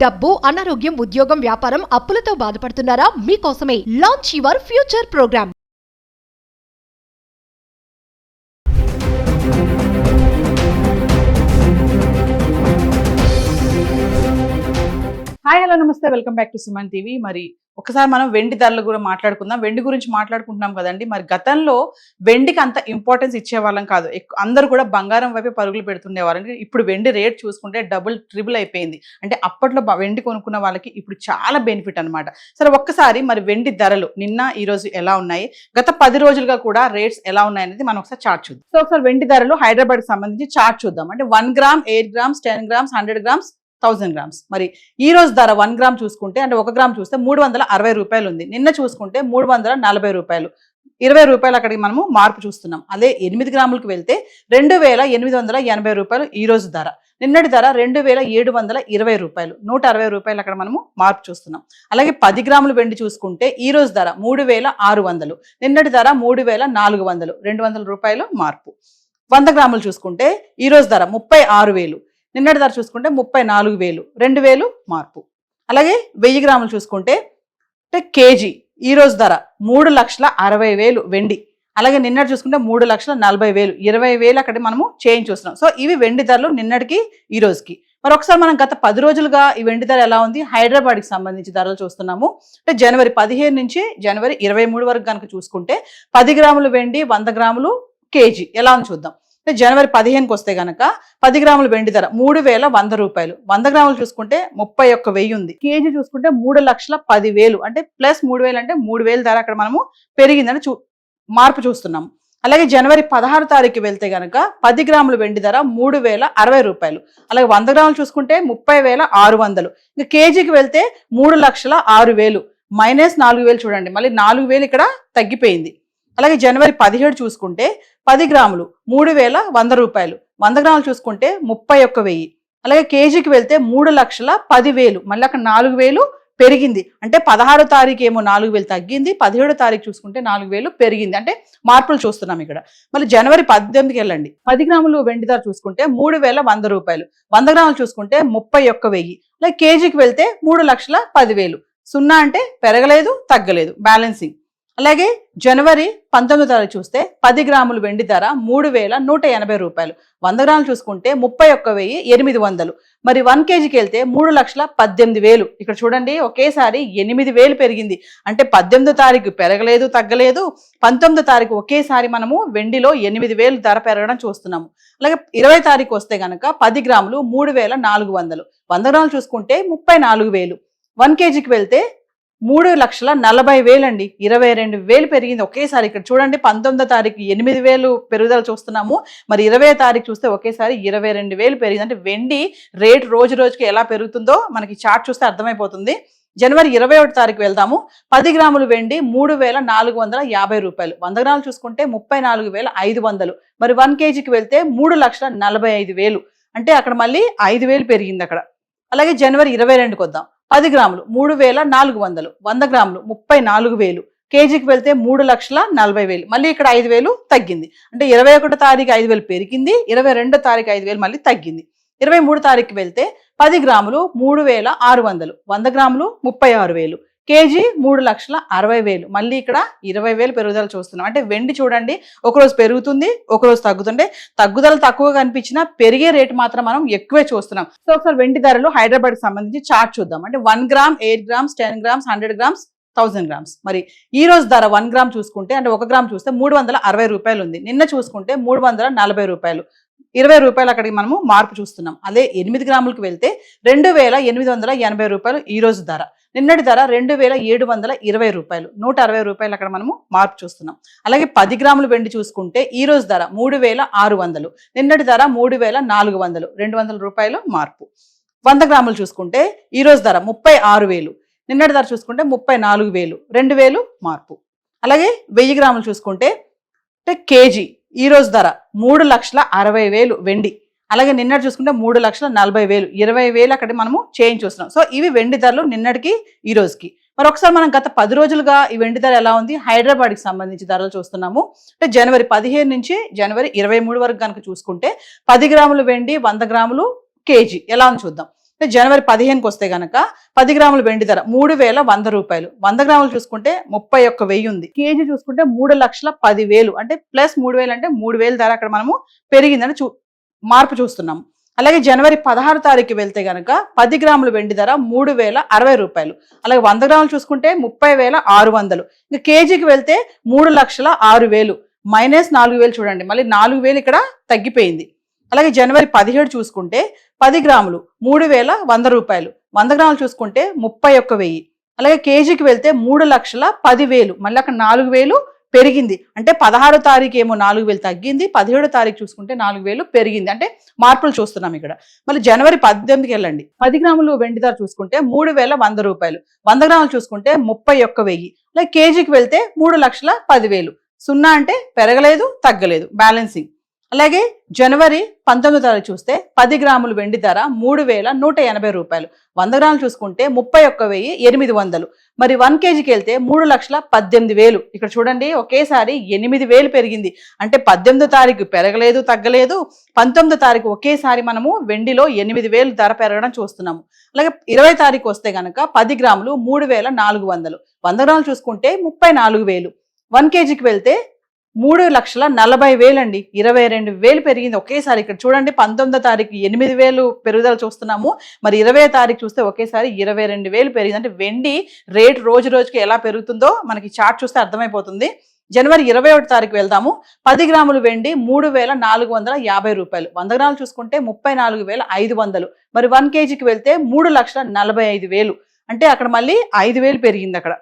డబ్బు, అనారోగ్యం, ఉద్యోగం, వ్యాపారం, అప్పులతో బాధపడుతున్నారా? మీకోసమే launch your future programme. Hi, hello, నమస్తే, welcome back to Suman TV. మరి ఒకసారి మనం వెండి ధరలు కూడా మాట్లాడుకుందాం. వెండి గురించి మాట్లాడుకుంటున్నాం కదండి. మరి గతంలో వెండికి అంత ఇంపార్టెన్స్ ఇచ్చేవాళ్ళం కాదు. అందరూ కూడా బంగారం వైపే పరుగులు పెడుతుండేవారు. ఇప్పుడు వెండి రేట్ చూసుకుంటే డబుల్ ట్రిపుల్ అయిపోయింది. అంటే అప్పట్లో వెండి కొనుక్కున్న వాళ్ళకి ఇప్పుడు చాలా బెనిఫిట్ అనమాట. సరే, ఒక్కసారి మరి వెండి ధరలు నిన్న ఈ రోజు ఎలా ఉన్నాయి, గత 10 రోజులుగా కూడా రేట్స్ ఎలా ఉన్నాయి అనేది మనం ఒకసారి చార్ట్ చూద్దాం. సో ఒకసారి వెండి ధరలు హైదరాబాద్ కి సంబంధించి చార్ట్ చూద్దాం. అంటే 1 gram, 8 grams, 10 grams, 100 grams, 1000 grams. మరి ఈ రోజు ధర 1 గ్రామ్ చూసుకుంటే, అంటే 1 గ్రామ్ చూస్తే 360 రూపాయలు ఉంది. నిన్న చూసుకుంటే 340 రూపాయలు, 20 రూపాయలు అక్కడికి మనము మార్పు చూస్తున్నాం. అదే 8 గ్రాములకు వెళ్తే 2880 రూపాయలు ఈ రోజు ధర. నిన్నటి ధర 2720 రూపాయలు, 160 రూపాయలు అక్కడ మనము మార్పు చూస్తున్నాం. అలాగే 10 గ్రాములు వెండి చూసుకుంటే ఈ రోజు ధర 3600, నిన్నటి ధర 3400, 200 రూపాయలు మార్పు. 100 గ్రాములు చూసుకుంటే ఈ రోజు ధర 36000, నిన్నటి ధర చూసుకుంటే 34000, 2000 మార్పు. అలాగే 1000 గ్రాములు చూసుకుంటే అంటే కేజీ ఈ రోజు ధర 3,60,000 వెండి. అలాగే నిన్నటి చూసుకుంటే 3,40,000, 20,000 అక్కడ మనము చేంజ్ చూస్తున్నాం. సో ఇవి వెండి ధరలు నిన్నటికి ఈ రోజుకి. మరి ఒకసారి మనం గత 10 రోజులుగా ఈ వెండి ధర ఎలా ఉంది, హైదరాబాద్కి సంబంధించి ధరలు చూస్తున్నాము. అంటే జనవరి 15 నుంచి జనవరి 23 వరకు కనుక చూసుకుంటే 10 గ్రాములు వెండి, 100 గ్రాములు కేజీ ఎలా ఉంది చూద్దాం. జనవరి 15కి వస్తే గనక 10 గ్రాముల వెండి ధర 3100 రూపాయలు, 100 గ్రాములు చూసుకుంటే 31,000 ఉంది. కేజీ చూసుకుంటే 3,10,000, అంటే ప్లస్ 3,000 అంటే 3,000 ధర అక్కడ మనము పెరిగిందని మార్పు చూస్తున్నాము. అలాగే జనవరి 16 తారీఖు వెళ్తే గనక 10 గ్రాముల వెండి ధర 3,060 రూపాయలు. అలాగే 100 గ్రాములు చూసుకుంటే 30,600. ఇంకా కేజీకి వెళ్తే 3,06,000, మైనస్ 4,000 చూడండి, మళ్ళీ 4,000 ఇక్కడ తగ్గిపోయింది. అలాగే జనవరి 17 చూసుకుంటే 10 గ్రాములు 3,100 రూపాయలు, 100 గ్రాములు చూసుకుంటే 31,000. అలాగే కేజీకి వెళ్తే 3,10,000, మళ్ళీ అక్కడ 4,000 పెరిగింది. అంటే 16 తారీఖు ఏమో 4,000 తగ్గింది, 17 తారీఖు చూసుకుంటే 4,000 పెరిగింది. అంటే మార్పులు చూస్తున్నాం ఇక్కడ. మళ్ళీ జనవరి 18కి వెళ్ళండి. 10 గ్రాములు వెండి ధర చూసుకుంటే 3,100 రూపాయలు, 100 గ్రాములు చూసుకుంటే 31,000. అలాగే కేజీకి వెళ్తే 3,10,000. 0 అంటే పెరగలేదు, తగ్గలేదు, బ్యాలెన్సింగ్. అలాగే జనవరి 19 తారీఖు చూస్తే 10 గ్రాములు వెండి ధర 3,180 రూపాయలు, 100 గ్రాములు చూసుకుంటే 31,800. మరి 1 కేజీకి వెళ్తే 3,18,000. ఇక్కడ చూడండి, ఒకేసారి 8,000 పెరిగింది. అంటే 18 తారీఖు పెరగలేదు, తగ్గలేదు, 19 తారీఖు ఒకేసారి మనము వెండిలో 8,000 ధర పెరగడం చూస్తున్నాము. అలాగే 20 తారీఖు వస్తే గనక 10 గ్రాములు 3,400, 100 గ్రాములు చూసుకుంటే 34,000. 1 కేజీకి వెళ్తే 3,40,000 అండి, 22,000 పెరిగింది ఒకేసారి. ఇక్కడ చూడండి, 19వ తారీఖు 8,000 పెరుగుదల చూస్తున్నాము. మరి 20వ తారీఖు చూస్తే ఒకేసారి 22,000 పెరిగింది. అంటే వెండి రేట్ రోజు రోజుకి ఎలా పెరుగుతుందో మనకి చార్ట్ చూస్తే అర్థమైపోతుంది. జనవరి 21 తారీఖు వెళ్దాము. 10 గ్రాములు వెండి 3,450 రూపాయలు, 100 గ్రాములు చూసుకుంటే 34,500. మరి 1 కేజీకి వెళ్తే 3,45,000, అంటే అక్కడ మళ్ళీ 5,000 పెరిగింది అక్కడ. అలాగే జనవరి 22కి వద్దాం. 10 గ్రాములు 3,400, 100 గ్రాములు 34,000, కేజీకి వెళ్తే 3,40,000, మళ్ళీ ఇక్కడ 5,000 తగ్గింది. అంటే 21 తారీఖు 5,000 పెరిగింది, 22 తారీఖు 5,000 మళ్ళీ తగ్గింది. 23 తారీఖు వెళ్తే 10 గ్రాములు 3,600, 100 గ్రాములు 36,000, కేజీ 3,60,000, మళ్ళీ ఇక్కడ 20,000 పెరుగుదల చూస్తున్నాం. అంటే వెండి చూడండి, ఒకరోజు పెరుగుతుంది, ఒకరోజు తగ్గుతుంటే తగ్గుదల తక్కువ కనిపించినా పెరిగే రేటు మాత్రం మనం ఎక్కువే చూస్తున్నాం. సో ఒకసారి వెండి ధరలు హైదరాబాద్కి సంబంధించి చార్ట్ చూద్దాం. అంటే 1 gram, 8 grams, 10 grams, 100 grams, 1000 grams. మరి ఈ రోజు ధర 1 గ్రామ్ చూసుకుంటే, అంటే 1 గ్రామ్ చూస్తే 360 రూపాయలు ఉంది. నిన్న చూసుకుంటే 340 రూపాయలు, 20 రూపాయలు అక్కడికి మనము మార్పు చూస్తున్నాం. అదే 8 గ్రాములకు వెళ్తే 2,880 రూపాయలు ఈ రోజు ధర. నిన్నటి ధర 2,720 రూపాయలు, 160 రూపాయలు అక్కడ మనము మార్పు చూస్తున్నాం. అలాగే 10 గ్రాములు వెండి చూసుకుంటే ఈ రోజు ధర 3,600, నిన్నటి ధర 3,400, 200 రూపాయలు మార్పు. 100 గ్రాములు చూసుకుంటే ఈ రోజు ధర 36,000, నిన్నటి ధర చూసుకుంటే 34,000, 2,000 మార్పు. అలాగే 1000 గ్రాములు చూసుకుంటే అంటే కేజీ ఈ రోజు ధర 3,60,000 వెండి. అలాగే నిన్నటి చూసుకుంటే 3,40,000, 20,000 అక్కడ మనము చేంజ్ చూస్తున్నాం. సో ఇవి వెండి ధరలు నిన్నటికి ఈ రోజుకి. మరి ఒకసారి మనం గత 10 రోజులుగా ఈ వెండి ధర ఎలా ఉంది, హైదరాబాద్కి సంబంధించి ధరలు చూస్తున్నాము. అంటే జనవరి 15 నుంచి జనవరి 23 వరకు కనుక చూసుకుంటే 10 గ్రాములు వెండి, 100 గ్రాములు కేజీ ఎలా ఉంది చూద్దాం. జనవరి 15కి వస్తే గనక 10 గ్రాముల వెండి ధర 3,100 రూపాయలు. 100 గ్రాములు చూసుకుంటే 31,000 ఉంది. కేజీ చూసుకుంటే 3,10,000 అంటే ప్లస్ 3,000 అంటే 3,000 ధర అక్కడ మనము పెరిగిందని మార్పు చూస్తున్నాం. అలాగే జనవరి 16 తారీఖు వెళ్తే గనక 10 గ్రాముల వెండి ధర 3,060 రూపాయలు. అలాగే 100 గ్రాములు చూసుకుంటే 30,600. ఇంకా కేజీకి వెళ్తే 3,06,000 మైనస్ 4,000 చూడండి, మళ్ళీ 4,000 ఇక్కడ తగ్గిపోయింది. అలాగే జనవరి 17 చూసుకుంటే 10 గ్రాములు 3,100 రూపాయలు. 100 గ్రాములు చూసుకుంటే 31,000. అలాగే కేజీకి వెళ్తే 3,10,000 మళ్ళీ అక్కడ 4,000 పెరిగింది. అంటే 16 తారీఖు ఏమో 4,000 తగ్గింది, 17 తారీఖు చూసుకుంటే 4,000 పెరిగింది. అంటే మార్పులు చూస్తున్నాం ఇక్కడ. మళ్ళీ జనవరి 18కి వెళ్ళండి. 10 గ్రాములు వెండి ధర చూసుకుంటే 3,100 రూపాయలు. 100 గ్రాములు చూసుకుంటే 31,000. అలాగే కేజీకి వెళ్తే 3,10,000. 0 అంటే పెరగలేదు తగ్గలేదు, బ్యాలెన్సింగ్. అలాగే జనవరి 19 తారీఖు చూస్తే 10 గ్రాములు వెండి ధర 3,180 రూపాయలు. 100 గ్రాములు చూసుకుంటే 31,800. మరి 1 కేజీకి వెళ్తే 3,18,000. ఇక్కడ చూడండి ఒకేసారి 8,000 పెరిగింది. అంటే 18 తారీఖు పెరగలేదు తగ్గలేదు, 19 తారీఖు ఒకేసారి మనము వెండిలో 8,000 ధర పెరగడం చూస్తున్నాము. అలాగే 20 తారీఖు వస్తే గనక 10 గ్రాములు 3,400. 100 గ్రాములు చూసుకుంటే 34,000. 1 కేజీకి వెళ్తే 3,40,000 అండి. 22,000 పెరిగింది ఒకేసారి. ఇక్కడ చూడండి 19 తారీఖు 8,000 పెరుగుదల చూస్తున్నాము. మరి 20 తారీఖు చూస్తే ఒకేసారి 22,000 పెరిగింది. అంటే వెండి రేట్ రోజు రోజుకి ఎలా పెరుగుతుందో మనకి చార్ట్ చూస్తే అర్థమైపోతుంది. జనవరి 21 తారీఖు వెళ్దాము. 10 గ్రాములు వెండి 3,450 రూపాయలు. 100 గ్రాములు చూసుకుంటే 34,500. మరి 1 కేజీకి వెళ్తే 3,45,000. అంటే అక్కడ మళ్ళీ 5,000 పెరిగింది అక్కడ.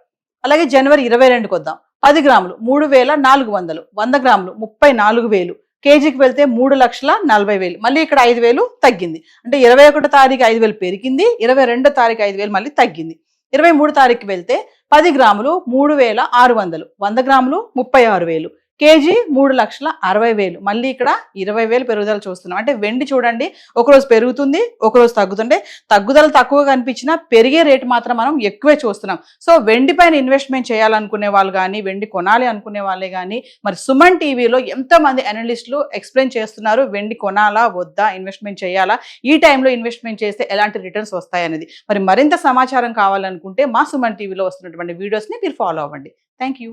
అలాగే జనవరి 22కి వద్దాం. 10 గ్రాములు 3,400. 100 గ్రాములు 34,000. కేజీకి వెళ్తే 3,40,000. మళ్ళీ ఇక్కడ 5,000 తగ్గింది. అంటే 21 తారీఖు 5,000 పెరిగింది, 22 తారీఖు 5,000 మళ్ళీ తగ్గింది. 23 తారీఖు వెళ్తే 10 గ్రాములు 3,600. 100 గ్రాములు 36,000. కేజీ 3,60,000. మళ్ళీ ఇక్కడ 20,000 పెరుగుదల చూస్తున్నాం. అంటే వెండి చూడండి ఒకరోజు పెరుగుతుంది, ఒకరోజు తగ్గుతుంటే తగ్గుదల తక్కువగా కనిపించినా పెరిగే రేటు మాత్రం మనం ఎక్కువే చూస్తున్నాం. సో వెండి పైన ఇన్వెస్ట్మెంట్ చేయాలనుకునే వాళ్ళు కానీ, వెండి కొనాలి అనుకునే వాళ్ళే కానీ, మరి సుమన్ టీవీలో ఎంతమంది అనలిస్టులు ఎక్స్ప్లెయిన్ చేస్తున్నారు వెండి కొనాలా వద్దా, ఇన్వెస్ట్మెంట్ చేయాలా, ఈ టైంలో ఇన్వెస్ట్మెంట్ చేస్తే ఎలాంటి రిటర్న్స్ వస్తాయనేది. మరి మరింత సమాచారం కావాలనుకుంటే మా సుమన్ టీవీలో వస్తున్నటువంటి వీడియోస్ని మీరు ఫాలో అవ్వండి. Thank you.